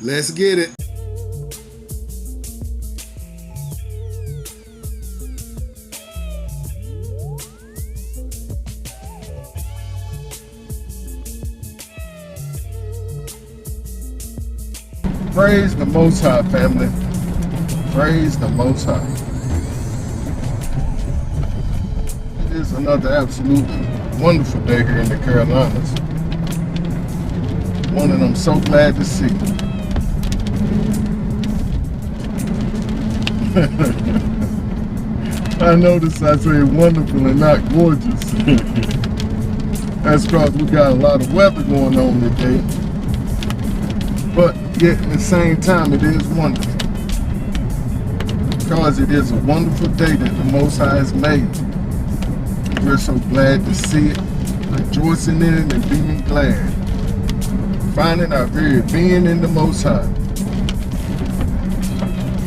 Let's get it. Praise the Most High, family. Praise the Most High. It is another absolutely wonderful day here in the Carolinas. One that I'm so glad to see. I noticed I said wonderful and not gorgeous. That's because we got a lot of weather going on today. But yet at the same time, it is wonderful. Because it is a wonderful day that the Most High has made. We're so glad to see it, rejoicing in it and being glad. Finding our very being in the Most High.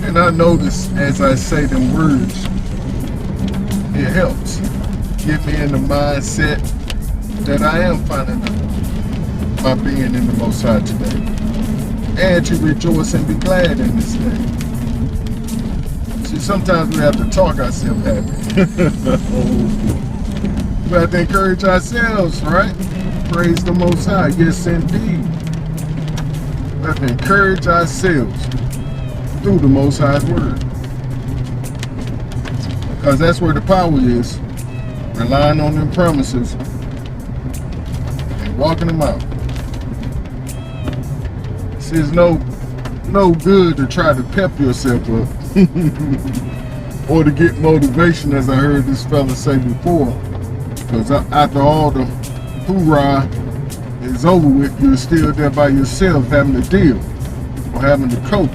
And I notice as I say them words, it helps get me in the mindset that I am finding my being in the Most High today. And to rejoice and be glad in this day. See, sometimes we have to talk ourselves happy. We have to encourage ourselves, right? Praise the Most High. Yes, indeed. We have to encourage ourselves through the Most High's word. Because that's where the power is. Relying on them promises and walking them out. See, it's no good to try to pep yourself up or to get motivation, as I heard this fella say before. Because after all the hoorah is over with, you're still there by yourself having to deal or having to cope.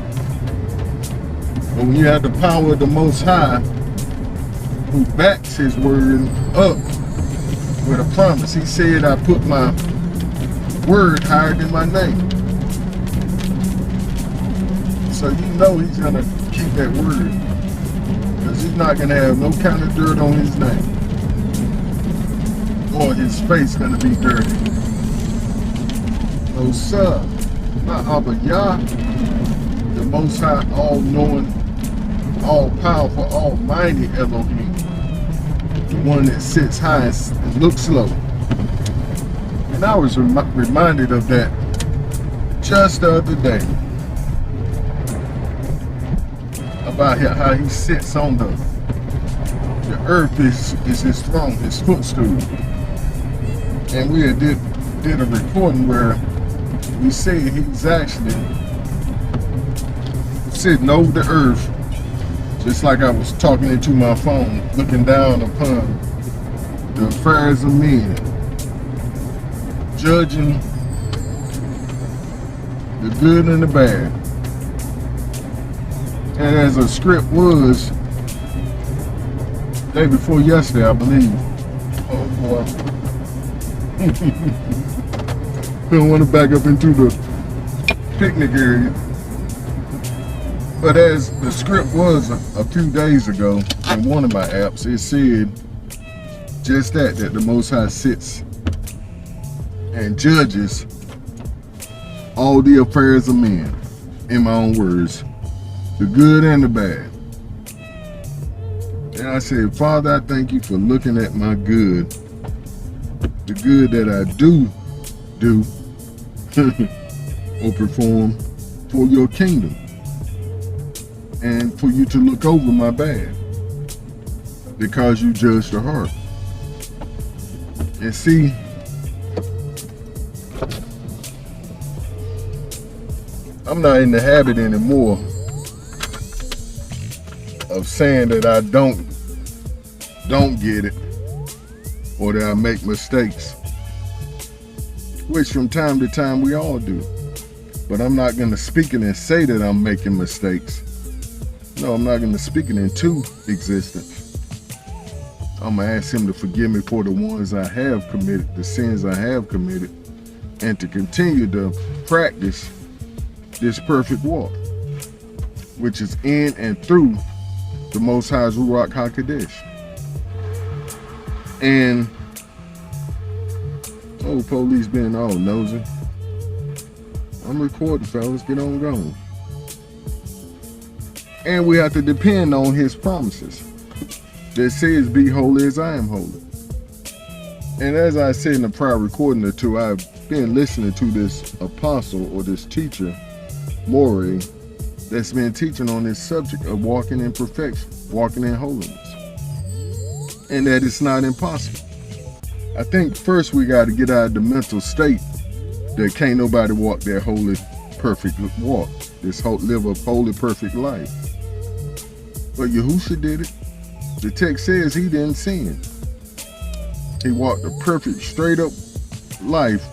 But when you have the power of the Most High, who backs his word up with a promise. He said, I put my word higher than my name. So you know he's going to keep that word. Because he's not going to have no kind of dirt on his name. Or his face going to be dirty. No sir. Not Abba Yah, the Most High, all-knowing, all-powerful, almighty Elohim. The one that sits high and looks low. And I was reminded of that just the other day. About how he sits on the earth is his throne, his footstool. And we did a recording where we said he's actually sitting over the earth, just like I was talking into my phone, looking down upon the affairs of men, judging the good and the bad. And as the script was, day before yesterday, I believe. Oh boy. Don't want to back up into the picnic area. But as the script was a few days ago in one of my apps, it said just that the Most High sits and judges all the affairs of men, in my own words, the good and the bad. And I said, Father, I thank you for looking at my good, the good that I do or perform for your kingdom. And for you to look over my bad, because you judge the heart. And see, I'm not in the habit anymore of saying that I don't get it or that I make mistakes, which from time to time we all do. But I'm not going to speak it and say that I'm making mistakes. No, I'm not going to speak it into existence. I'm going to ask him to forgive me for the ones I have committed, the sins I have committed, and to continue to practice this perfect walk, which is in and through the Most High's Ruach HaKodesh. And, police being all nosy. I'm recording, fellas. Get on going. And we have to depend on his promises that says, be holy as I am holy. And as I said in a prior recording or two, I've been listening to this apostle or this teacher, Morey, that's been teaching on this subject of walking in perfection, walking in holiness. And that it's not impossible. I think first we got to get out of the mental state that can't nobody walk that holy, perfect walk, live a holy, perfect life. But Yahushua did it. The text says he didn't sin. He walked a perfect, straight up life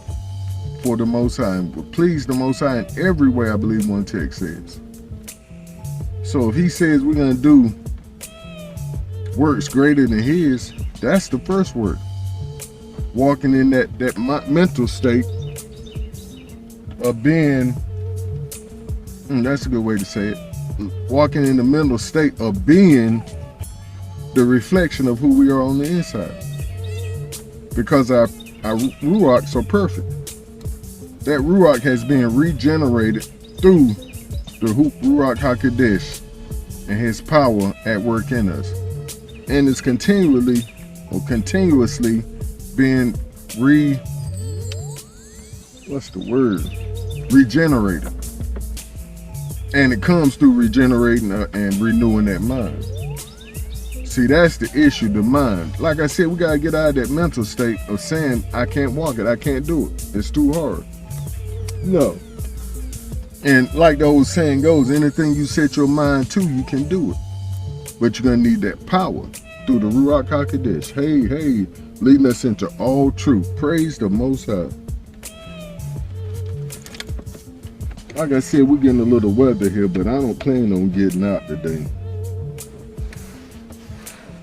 for the Most High and pleased the Most High in every way, I believe one text says. So if he says we're going to do works greater than his, that's the first work. Walking in that mental state of being, that's a good way to say it, walking in the mental state of being the reflection of who we are on the inside. Because our Ruach are perfect. That Ruach has been regenerated through the Ruach HaKodesh and his power at work in us. And it's continuously being regenerated. And it comes through regenerating and renewing that mind. See, that's the issue, the mind. Like I said, we got to get out of that mental state of saying, I can't walk it, I can't do it, it's too hard. No. And like the old saying goes, anything you set your mind to, you can do it. But you're going to need that power through the Ruach HaKodesh. Hey, leading us into all truth. Praise the Most High. Like I said, we're getting a little weather here, but I don't plan on getting out today.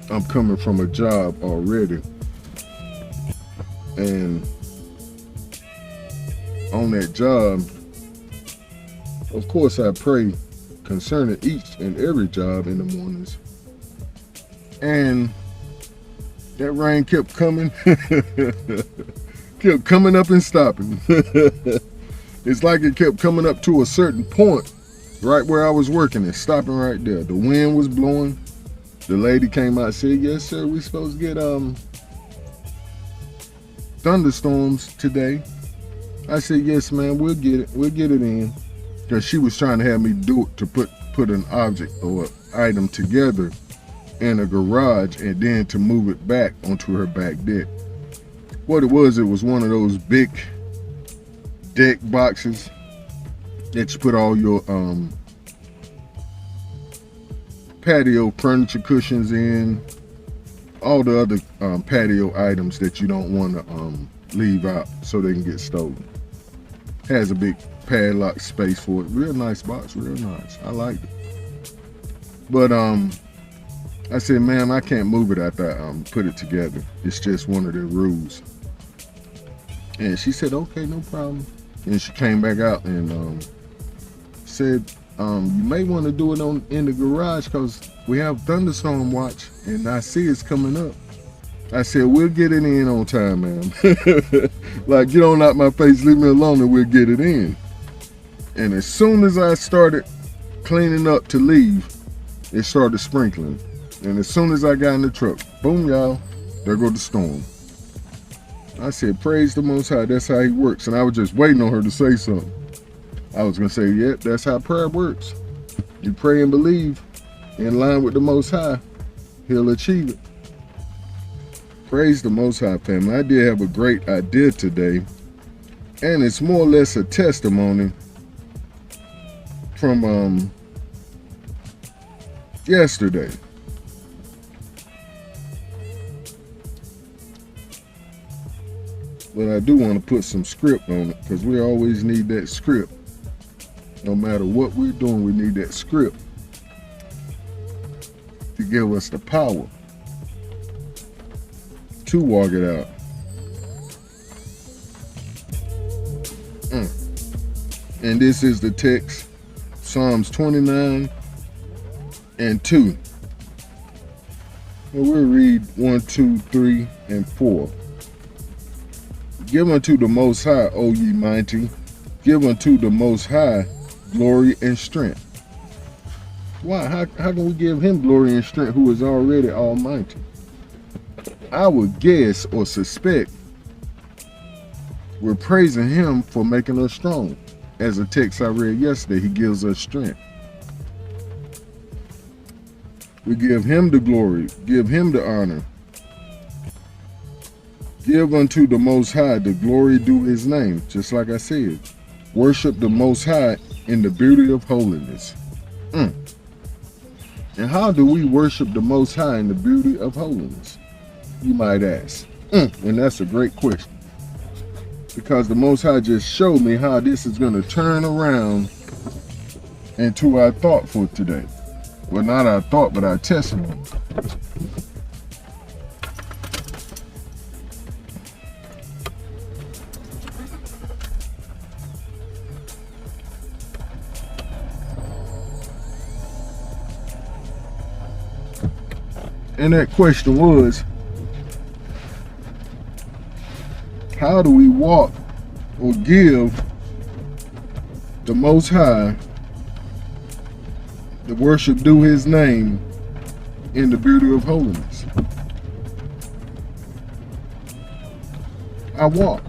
I'm coming from a job already. And on that job, of course, I pray concerning each and every job in the mornings. And that rain kept coming, kept coming up and stopping. It's like it kept coming up to a certain point right where I was working and stopping right there. The wind was blowing. The lady came out and said, yes, sir, we're supposed to get thunderstorms today. I said, yes, ma'am, we'll get it. We'll get it in. Because she was trying to have me do it to put an object or item together in a garage and then to move it back onto her back deck. What it was one of those big deck boxes that you put all your patio furniture cushions in, all the other patio items that you don't want to leave out so they can get stolen. Has a big padlock space for it. Real nice box, real nice. I liked it. But I said, ma'am, I can't move it after I put it together. It's just one of the rules. And she said, okay, no problem. And she came back out and said, you may want to do it in the garage because we have thunderstorm watch and I see it's coming up. I said, we'll get it in on time, ma'am. Like, get on out my face, leave me alone, and we'll get it in. And as soon as I started cleaning up to leave, it started sprinkling. And as soon as I got in the truck, boom, y'all, there go the storm. I said, praise the Most High, that's how he works. And I was just waiting on her to say something. I was going to say, yeah, that's how prayer works. You pray and believe in line with the Most High, he'll achieve it. Praise the Most High, family. I did have a great idea today, and it's more or less a testimony from yesterday. But I do want to put some script on it because we always need that script. No matter what we're doing, we need that script to give us the power to walk it out. And this is the text, Psalms 29 and 2. And we'll read 1, 2, 3, and 4. Give unto the Most High, O ye mighty, give unto the Most High glory and strength. Why? How can we give him glory and strength who is already almighty? I would guess or suspect we're praising him for making us strong. As a text I read yesterday, he gives us strength. We give him the glory, give him the honor. Give unto the Most High the glory due his name. Just like I said, worship the Most High in the beauty of holiness. And how do we worship the Most High in the beauty of holiness? You might ask. And that's a great question. Because the Most High just showed me how this is going to turn around into our thought for today. Well, not our thought, but our testimony. And that question was, how do we walk or give the Most High the worship due his name in the beauty of holiness? I walk.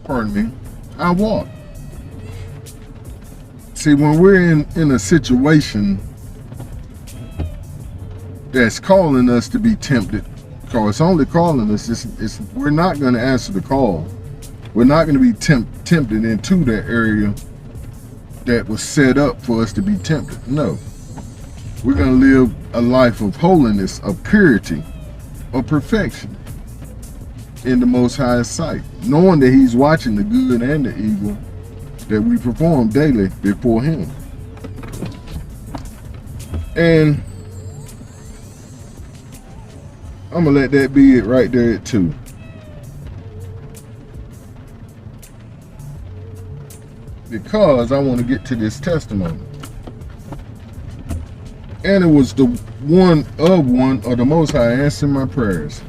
Pardon me. I walk. See, when we're in a situation that's calling us to be tempted, because it's only calling us, we're not going to answer the call. We're not going to be tempted into that area that was set up for us to be tempted. No. We're going to live a life of holiness, of purity, of perfection in the Most High's sight, knowing that he's watching the good and the evil that we perform daily before him. And I'm going to let that be it right there at 2. Because I want to get to this testimony. And it was the one of the Most High answering my prayers.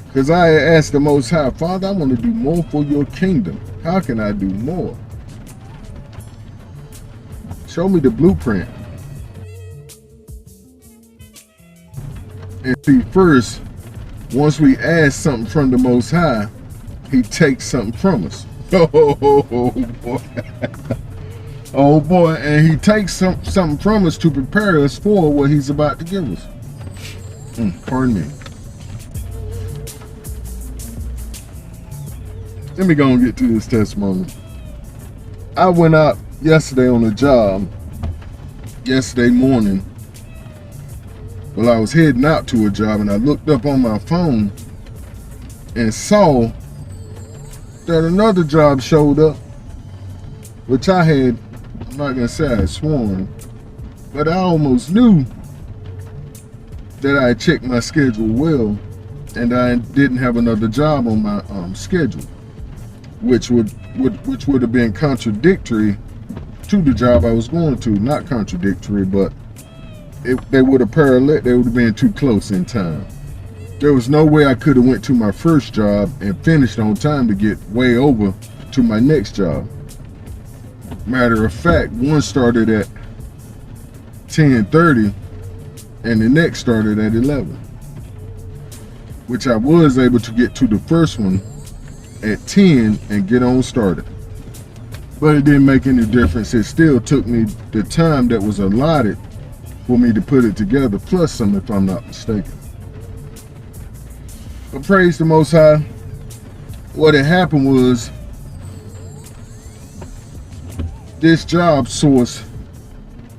Because I asked the Most High, Father, I want to do more for your kingdom. How can I do more? Show me the blueprint. And see, first, once we ask something from the Most High, he takes something from us. Oh boy. Oh boy. And he takes something from us to prepare us for what he's about to give us. Pardon me. Let me go and get to this testimony. I went out yesterday on a job, yesterday morning. Well, I was heading out to a job and I looked up on my phone and saw that another job showed up, which I had, I'm not going to say I had sworn, but I almost knew that I had checked my schedule well and I didn't have another job on my schedule, which would have been contradictory to the job I was going to. Not contradictory, but they would have parallel. They would have been too close in time. There was no way I could have went to my first job and finished on time to get way over to my next job. Matter of fact, one started at 10:30 and the next started at 11, which I was able to get to the first one at 10 and get on started. But it didn't make any difference. It still took me the time that was allotted for me to put it together, plus some, if I'm not mistaken. But praise the Most High. What had happened was, this job source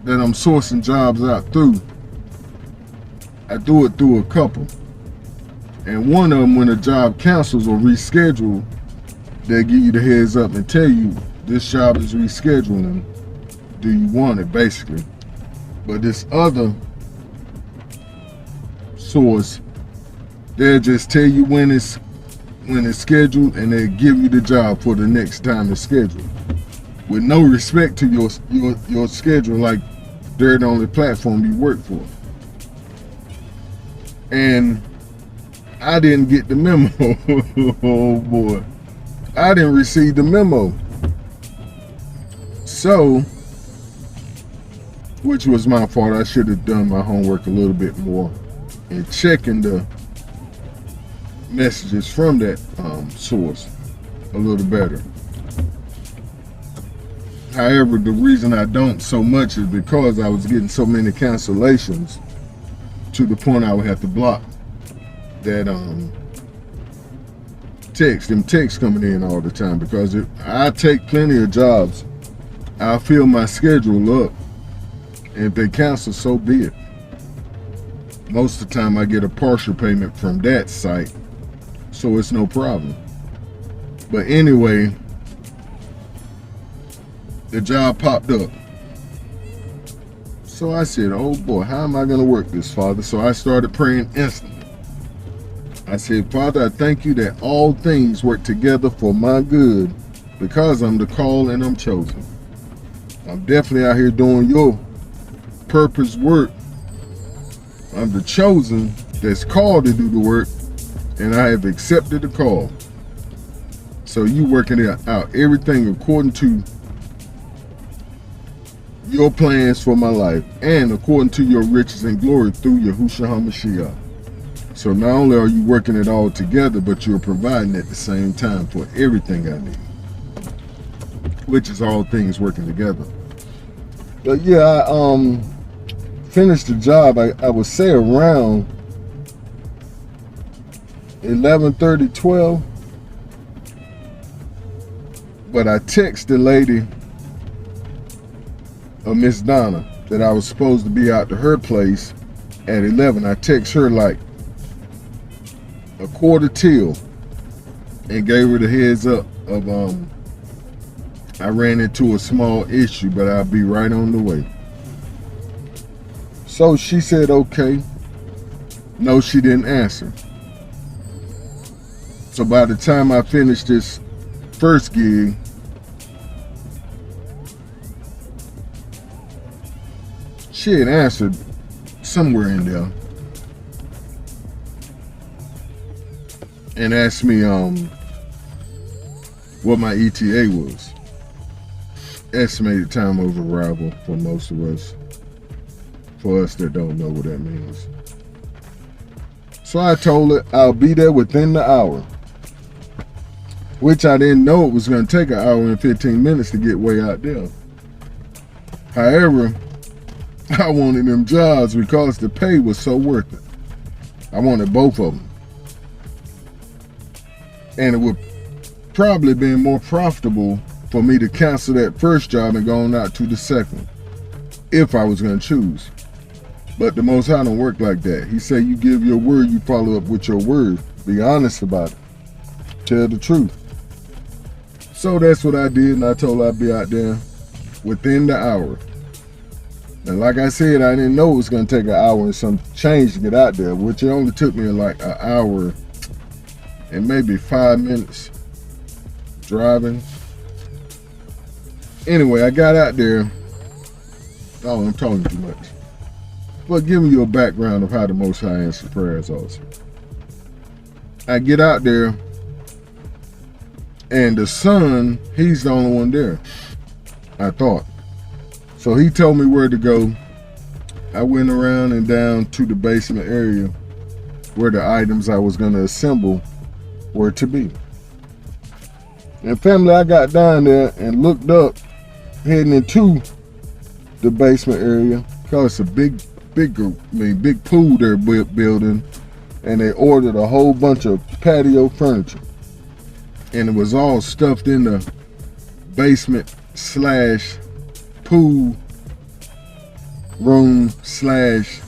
that I'm sourcing jobs out through, I do it through a couple. And one of them, when a job cancels or rescheduled, they give you the heads up and tell you, this job is rescheduling. Do you want it, basically? But this other source, they'll just tell you when it's scheduled, and they give you the job for the next time it's scheduled, with no respect to your schedule, like they're the only platform you work for. And I didn't get the memo. Oh boy. I didn't receive the memo. So, which was my fault. I should have done my homework a little bit more and checking the messages from that source a little better. However, the reason I don't so much is because I was getting so many cancellations to the point I would have to block that texts coming in all the time, because I take plenty of jobs. I fill my schedule up, and if they cancel, so be it. Most of the time I get a partial payment from that site, so it's no problem. But anyway, the job popped up. So I said, oh boy, how am I going to work this, Father? So I started praying instantly. I said, Father, I thank you that all things work together for my good because I'm the called and I'm chosen. I'm definitely out here doing your purpose work. I'm the chosen that's called to do the work, and I have accepted the call. So you working it out, everything according to your plans for my life and according to your riches and glory through Yahushua HaMashiach. So not only are you working it all together, but you're providing at the same time for everything I need, which is all things working together. But yeah, I finished the job, I would say around 11:30, 12. But I texted the lady, Miss Donna, that I was supposed to be out to her place at 11. I text her like a quarter till and gave her the heads up of I ran into a small issue, but I'll be right on the way. So she said okay. No, she didn't answer. So by the time I finished this first gig, she had answered somewhere in there and asked me what my ETA was. Estimated time of arrival for most of us. For us that don't know what that means. So I told her I'll be there within the hour, which I didn't know it was going to take an hour and 15 minutes to get way out there. However, I wanted them jobs because the pay was so worth it. I wanted both of them. And it would probably be more profitable for me to cancel that first job and go on out to the second, if I was going to choose. But the Most High don't work like that. He said you give your word, you follow up with your word. Be honest about it. Tell the truth. So that's what I did, and I told her I'd be out there within the hour. And like I said, I didn't know it was going to take an hour and some change to get out there, which it only took me like an hour and maybe 5 minutes driving. Anyway, I got out there. Oh, I'm talking too much. But giving you a background of how the Most High answers prayers also. I get out there, and the son, he's the only one there, I thought. So he told me where to go. I went around and down to the basement area where the items I was going to assemble were to be. And family, I got down there and looked up, heading into the basement area, because it's a big pool they're building, and they ordered a whole bunch of patio furniture, and it was all stuffed in the basement slash pool room slash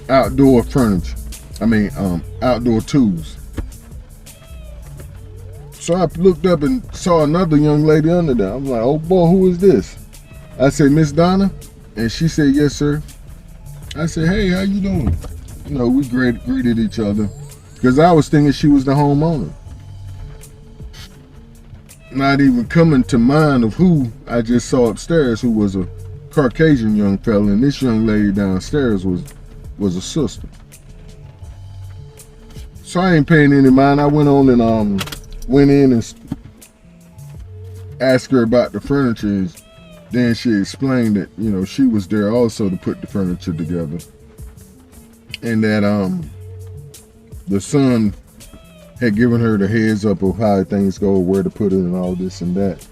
outdoor furniture. Outdoor tools. So I looked up and saw another young lady under there. I'm like, oh boy, who is this? I said, Miss Donna? And she said, yes, sir. I said, hey, how you doing? You know, we greeted each other because I was thinking she was the homeowner. Not even coming to mind of who I just saw upstairs, who was a Caucasian young fella, and this young lady downstairs was a sister. So I ain't paying any mind. I went on and went in and asked her about the furniture. Then she explained that, you know, she was there also to put the furniture together. And that the son had given her the heads up of how things go, where to put it and all this and that.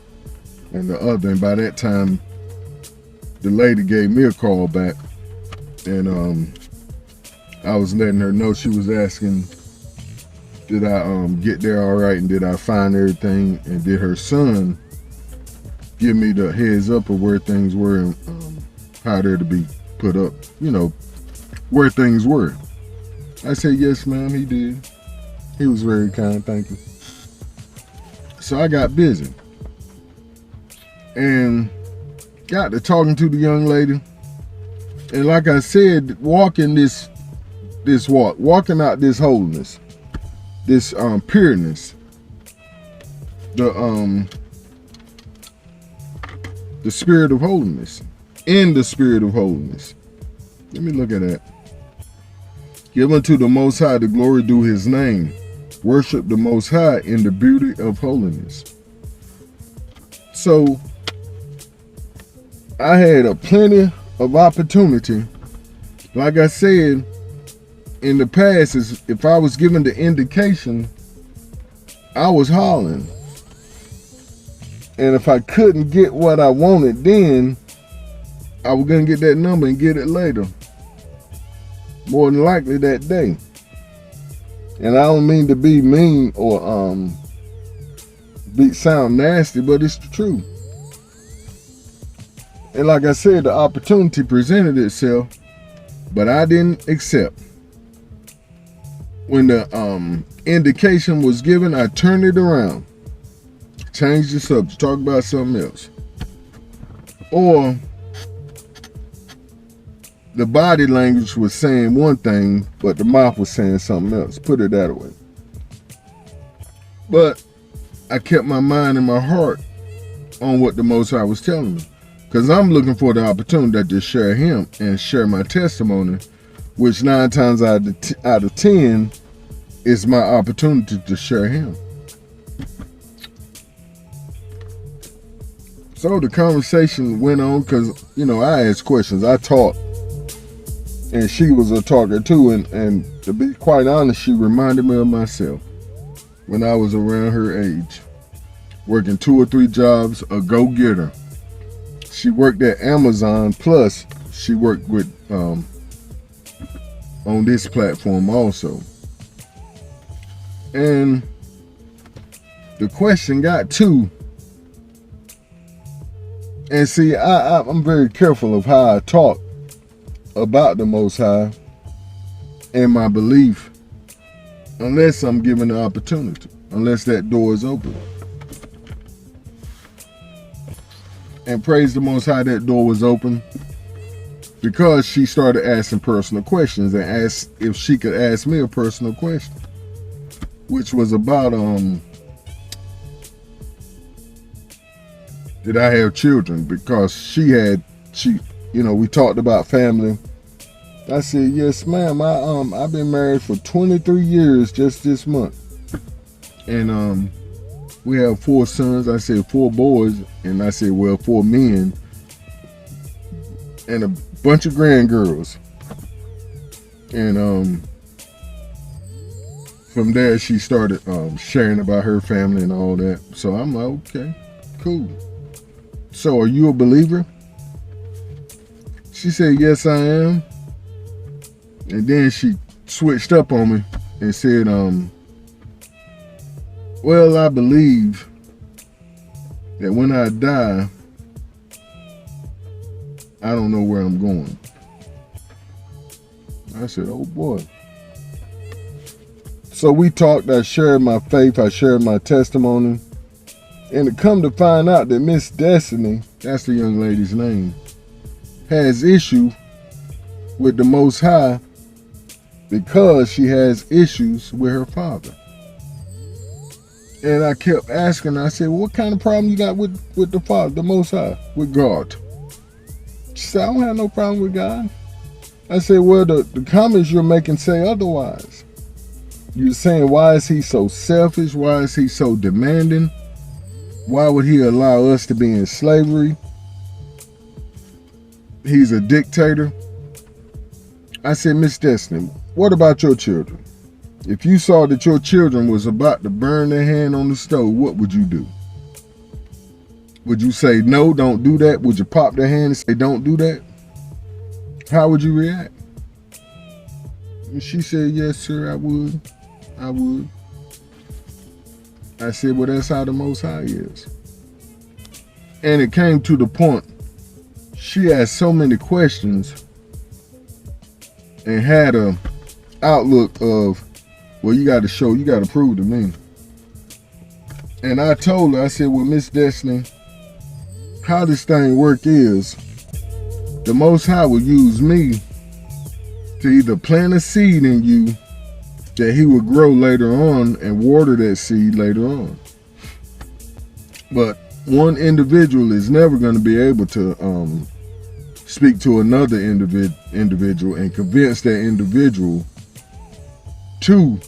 And the other, and by that time, the lady gave me a call back. And I was letting her know, she was asking, did I get there all right, and did I find everything, and did her son give me the heads up of where things were and how they're to be put up, you know, where things were. I said, yes, ma'am, he did. He was very kind, thank you. So I got busy and got to talking to the young lady. And like I said, walking walking out this holiness, this pureness, the spirit of holiness, in the spirit of holiness. Let me look at that. Give unto the Most High the glory due his name. Worship the Most High in the beauty of holiness. So I had a plenty of opportunity. Like I said, in the past, if I was given the indication, I was hollering. And if I couldn't get what I wanted then, I was going to get that number and get it later. More than likely that day. And I don't mean to be mean or sound nasty, but it's the truth. And like I said, the opportunity presented itself, but I didn't accept. When the indication was given, I turned it around. Changed the subject, talk about something else. Or the body language was saying one thing, but the mouth was saying something else. Put it that way. But I kept my mind and my heart on what the Most High was telling me. Because I'm looking for the opportunity to share him and share my testimony, which 9 times out of 10 is my opportunity to share him. So the conversation went on because, you know, I asked questions. I talked. And she was a talker too. And to be quite honest, she reminded me of myself when I was around her age. Working 2 or 3 jobs, a go-getter. She worked at Amazon, plus she worked with on this platform also. And the question got to, and see, I'm very careful of how I talk about the Most High and my belief, unless I'm given the opportunity, unless that door is open. And praise the Most High, that door was open because she started asking personal questions and asked if she could ask me a personal question, which was about did I have children? Because she we talked about family. I said, yes, ma'am. I've been married for 23 years just this month. And we have 4 sons. I said 4 boys. And I said, well, 4 men. And a bunch of grandgirls. And from there, she started sharing about her family and all that. So I'm like, okay, cool. So are you a believer? She said, yes, I am. And then she switched up on me and said, well, I believe that when I die, I don't know where I'm going. I said, oh boy. So we talked, I shared my faith, I shared my testimony. And to come to find out that Miss Destiny, that's the young lady's name, has issue with the Most High because she has issues with her father. And I kept asking, I said, what kind of problem you got with the Father, the Most High, with God? She said, I don't have no problem with God. I said, well, the comments you're making say otherwise. You're saying, why is he so selfish? Why is he so demanding? Why would he allow us to be in slavery? He's a dictator. I said, Miss Destiny, what about your children? If you saw that your children was about to burn their hand on the stove, what would you do? Would you say, no, don't do that? Would you pop their hand and say, don't do that? How would you react? And she said, yes, sir, I would. I would. I said, well, that's how the Most High is. And it came to the point, she asked so many questions and had a outlook of, well, you got to prove to me. And I told her, I said, well, Miss Destiny, how this thing work is, the Most High will use me to either plant a seed in you that he will grow later on and water that seed later on. But one individual is never going to be able to speak to another individual and convince that individual to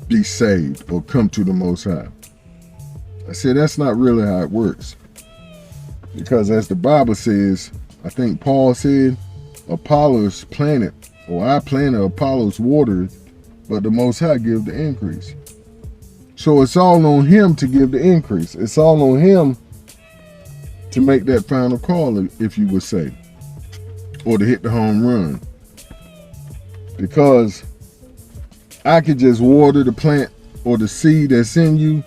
be saved or come to the Most High. I said, that's not really how it works. Because as the Bible says, I think Paul said, Apollos planted, or I planted, Apollos watered, but the Most High give the increase. So it's all on him to give the increase. It's all on him to make that final call, if you would say, or to hit the home run. Because I could just water the plant or the seed that's in you,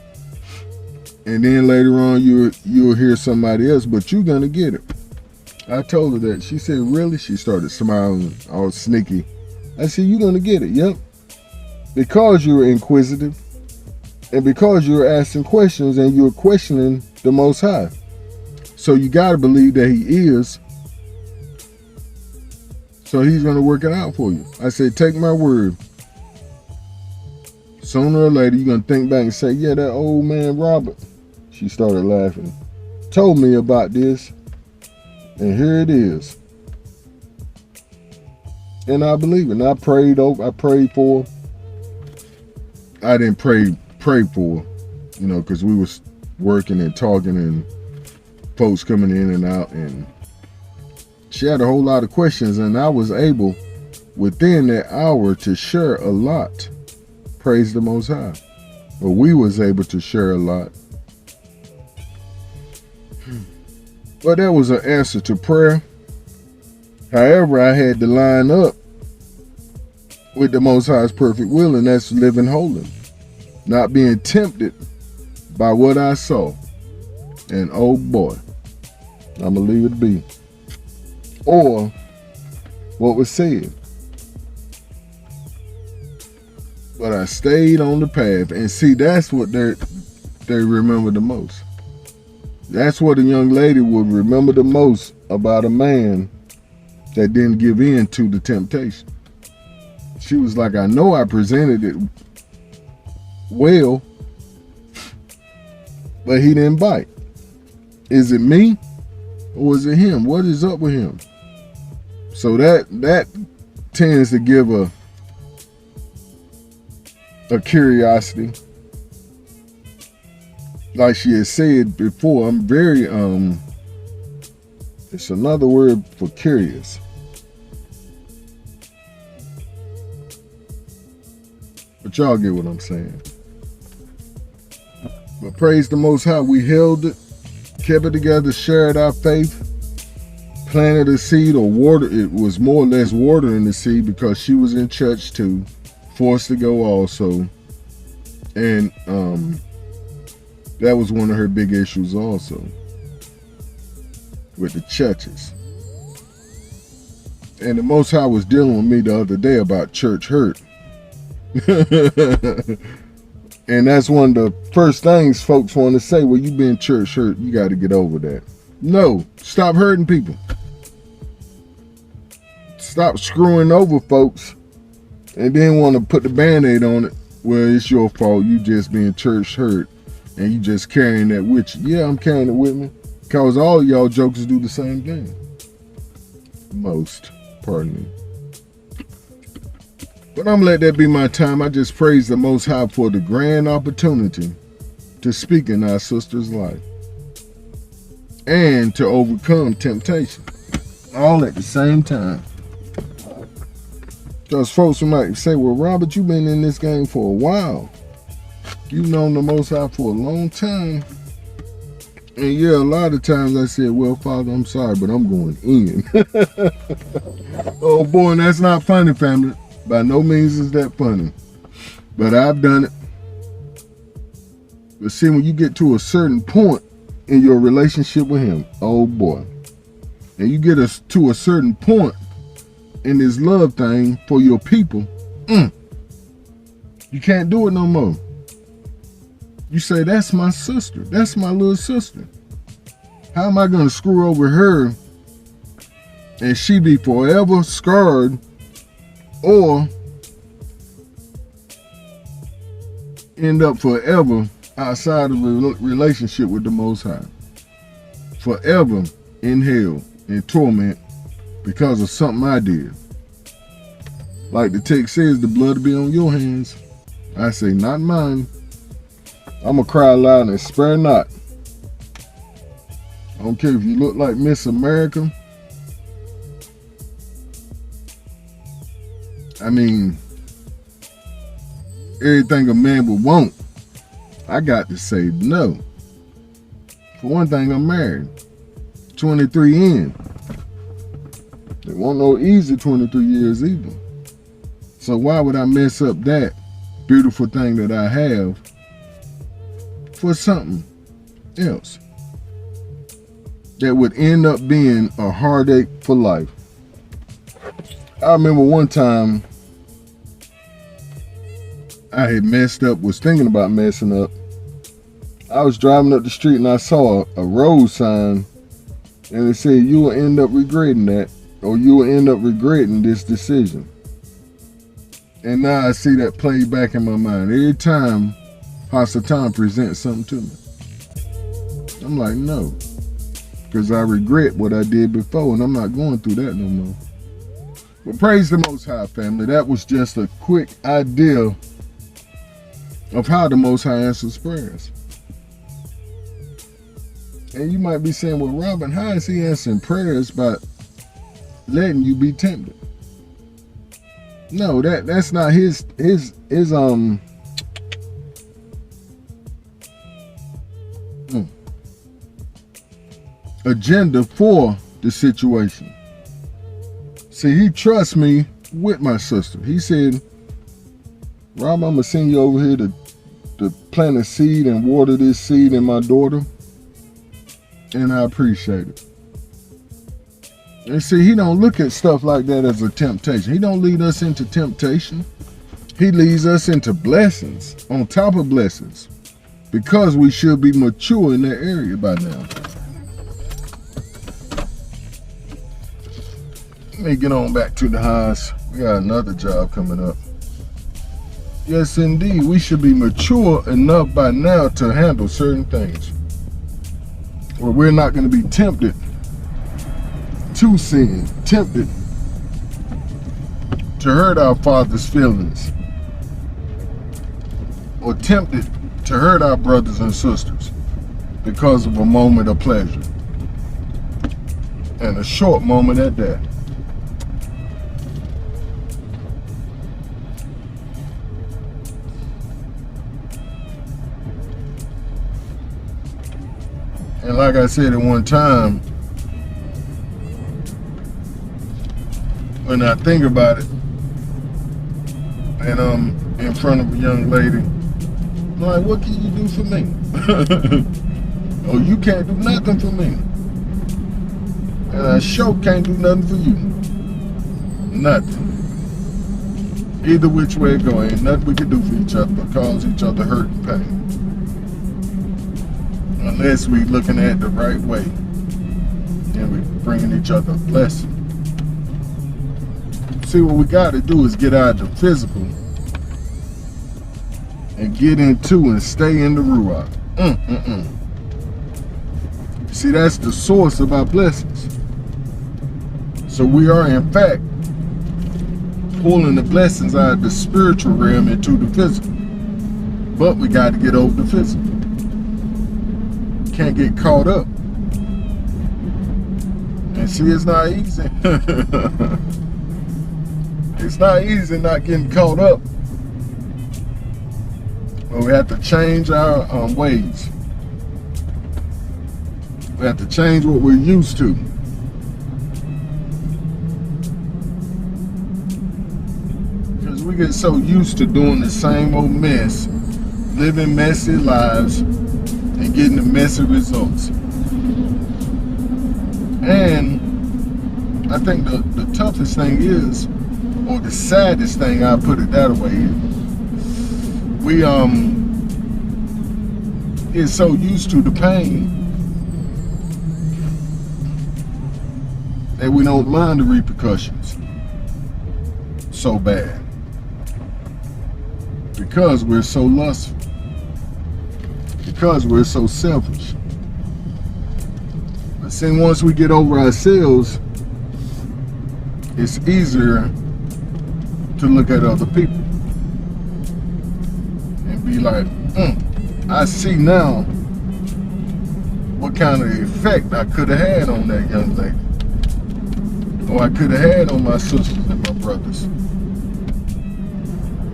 and then later on you'll hear somebody else, but you're gonna get it. I told her that. She said, really? She started smiling all sneaky. I said, you're gonna get it. Yep. Because you're inquisitive, and because you're asking questions and you're questioning the Most High. So you gotta believe that he is. So he's gonna work it out for you. I said, take my word. Sooner or later, you're gonna think back and say, yeah, that old man Robert. She started laughing. Told me about this. And here it is. And I believe it. And I prayed for her. I didn't pray for her, because we was working and talking and folks coming in and out. And she had a whole lot of questions. And I was able, within that hour, to share a lot. Praise the Most High. Well, we was able to share a lot. But that was an answer to prayer. However, I had to line up with the Most High's perfect will, and that's living holy. Not being tempted by what I saw. And oh boy, I'm going to leave it be. Or what was said. But I stayed on the path. And see, that's what they remember the most. That's what a young lady would remember the most about a man that didn't give in to the temptation. She was like, I know I presented it well, but he didn't bite. Is it me or is it him? What is up with him? So that tends to give a curiosity. Like she had said before, I'm very, it's another word for curious. But y'all get what I'm saying. But praise the Most High, we held it, kept it together, shared our faith, planted a seed or water. It was more or less watering the seed because she was in church too, forced to go also. And, that was one of her big issues also with the churches. And the Most High was dealing with me the other day about church hurt. And that's one of the first things folks want to say, well, you've been church hurt, you got to get over that. No, stop hurting people. Stop screwing over folks and then want to put the Band-Aid on it. Well, it's your fault, you just being church hurt. And you just carrying that with you. Yeah, I'm carrying it with me. Because all y'all jokers do the same thing. Most, pardon me. But I'm going to let that be my time. I just praise the Most High for the grand opportunity to speak in our sister's life and to overcome temptation, all at the same time. Because folks might say, well, Robert, you've been in this game for a while. You've known the Most High for a long time. And yeah, a lot of times I said, well, Father, I'm sorry, but I'm going in. Oh boy, and that's not funny, family. By no means is that funny. But I've done it. But see, when you get to a certain point in your relationship with him, oh boy. And you get to a certain point in this love thing for your people, you can't do it no more. You say, that's my sister. That's my little sister. How am I going to screw over her and she be forever scarred or end up forever outside of a relationship with the Most High? Forever in hell, in torment, because of something I did. Like the text says, the blood will be on your hands. I say, not mine. I'm going to cry loud and spare not. I don't care if you look like Miss America. I mean, everything a man would want, I got to say no. For one thing, I'm married. 23 in. It won't no easy 23 years either. So why would I mess up that beautiful thing that I have for something else that would end up being a heartache for life? I remember one time I had messed up, was thinking about messing up. I was driving up the street and I saw a road sign and it said, you will end up regretting that, or you will end up regretting this decision. And now I see that played back in my mind. Every time Hasatan presents something to me, I'm like, no. Because I regret what I did before and I'm not going through that no more. But praise the Most High, family. That was just a quick idea of how the Most High answers prayers. And you might be saying, well, Robin, how is he answering prayers by letting you be tempted? No, that's not his agenda for the situation. See, he trusts me with my sister. He said, Rob, I'm gonna send you over here to plant a seed and water this seed in my daughter. And I appreciate it. And see, he don't look at stuff like that as a temptation. He don't lead us into temptation. He leads us into blessings on top of blessings, because we should be mature in that area by now. Let me get on back to the house. We got another job coming up. Yes, indeed, we should be mature enough by now to handle certain things where we're not going to be tempted to sin, tempted to hurt our Father's feelings, or tempted to hurt our brothers and sisters because of a moment of pleasure, and a short moment at that. And like I said at one time, when I think about it, and I'm in front of a young lady, I'm like, what can you do for me? Oh, you can't do nothing for me. And I sure can't do nothing for you. Nothing. Either which way it go, ain't nothing we can do for each other but cause each other hurt and pain. Unless we looking at it the right way and we bringing each other a blessing. See, what we got to do is get out of the physical and get into and stay in the Ruach. See, that's the source of our blessings. So we are, in fact, pulling the blessings out of the spiritual realm into the physical. But we got to get over the physical. Can't get caught up. And see, it's not easy. It's not easy not getting caught up. But we have to change our ways. We have to change what we're used to. Because we get so used to doing the same old mess, living messy lives, and getting the messy results. And I think the toughest thing is, or the saddest thing, I'll put it that way, we get so used to the pain that we don't mind the repercussions so bad, because we're so lustful, because we're so selfish. But see, once we get over ourselves, it's easier to look at other people and be like, I see now what kind of effect I could have had on that young lady, or I could have had on my sisters and my brothers.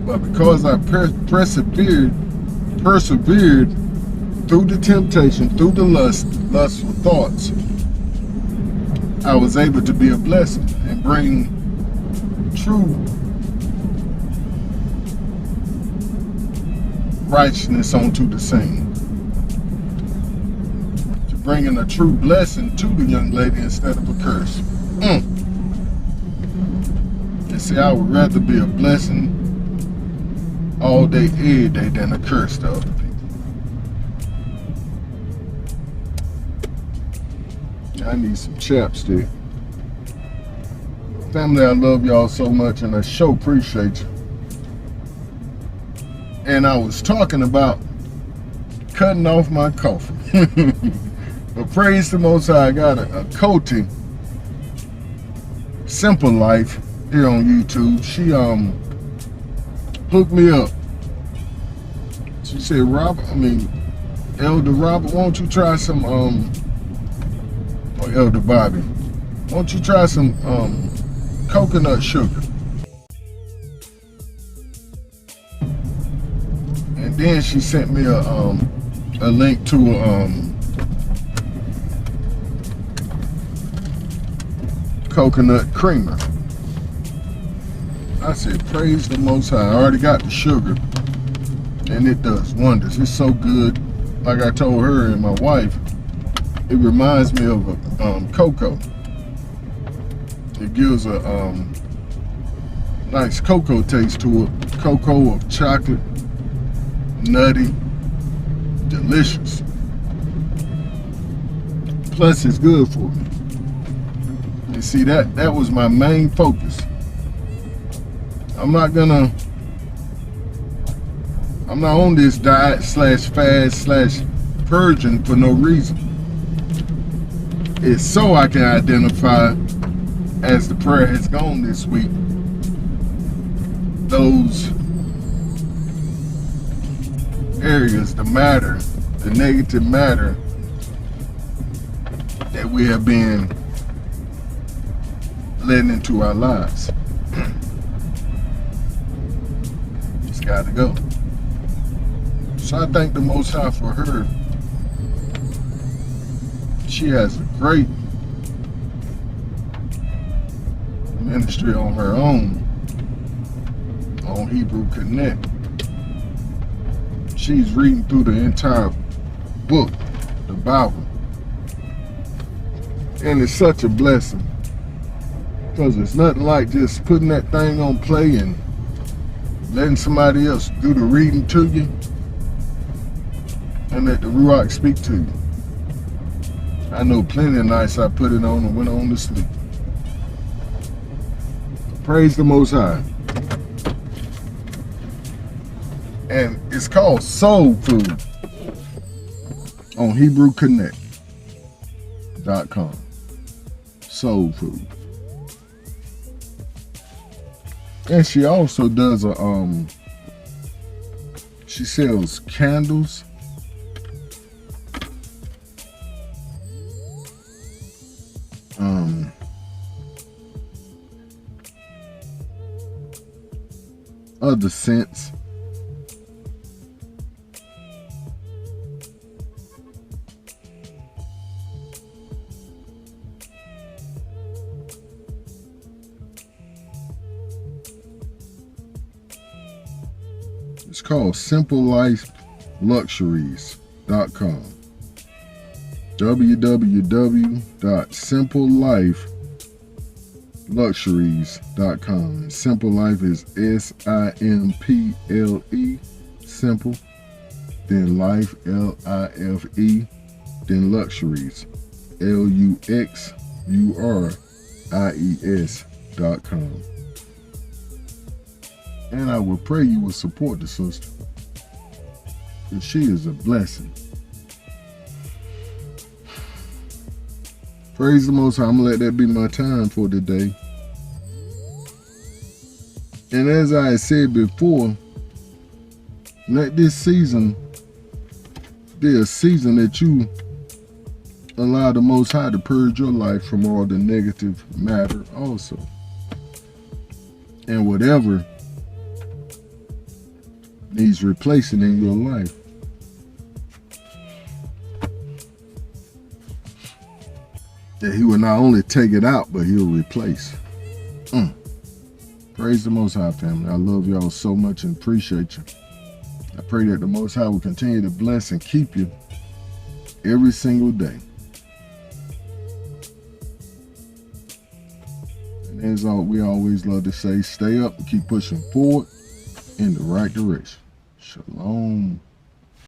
But because I persevered through the temptation, through the lustful thoughts, I was able to be a blessing and bring true righteousness onto the scene, to bringing a true blessing to the young lady instead of a curse. And see, I would rather be a blessing all day, every day, than a curse to other people. I need some chapstick. Family, I love y'all so much, and I sure appreciate you. And I was talking about cutting off my coffee. But praise the Most High, I got a Coty Simple Life here on YouTube. She hooked me up. She said, Elder Robert, won't you try some or Elder Bobby, won't you try some coconut sugar? And then she sent me a link to coconut creamer. I said, praise the Most High. I already got the sugar, and it does wonders. It's so good. Like I told her and my wife, it reminds me of cocoa. It gives a nice cocoa taste to it. Cocoa of chocolate, nutty, delicious. Plus, it's good for me. And see, that was my main focus. I'm not on this diet / fast / purging for no reason. It's so I can identify, as the prayer has gone this week, those areas, the negative matter that we have been letting into our lives. It's got to go. So I thank the Most High for her. She has a great ministry on her own on Hebrew Connect. She's reading through the entire book, the Bible. And it's such a blessing, because it's nothing like just putting that thing on play and letting somebody else do the reading to you and let the Ruach speak to you. I know plenty of nights I put it on and went on to sleep. Praise the Most High. And it's called Soul Food on HebrewConnect.com. Soul Food. And she also does she sells candles, other scents. It's called simplelifeluxuries.com. www.simplelifeluxuries.com. Simple Life is SIMPLE, simple, then life, LIFE, then luxuries, LUXURIES.com. And I will pray you will support the sister, because she is a blessing. Praise the Most High. I'm going to let that be my time for today. And as I said before, let this season be a season that you allow the Most High to purge your life from all the negative matter also. And whatever needs replacing in your life, that He will not only take it out, but He'll replace. Praise the Most High, family. I love y'all so much and appreciate you. I pray that the Most High will continue to bless and keep you every single day. And as we always love to say, stay up and keep pushing forward in the right direction. Shalom.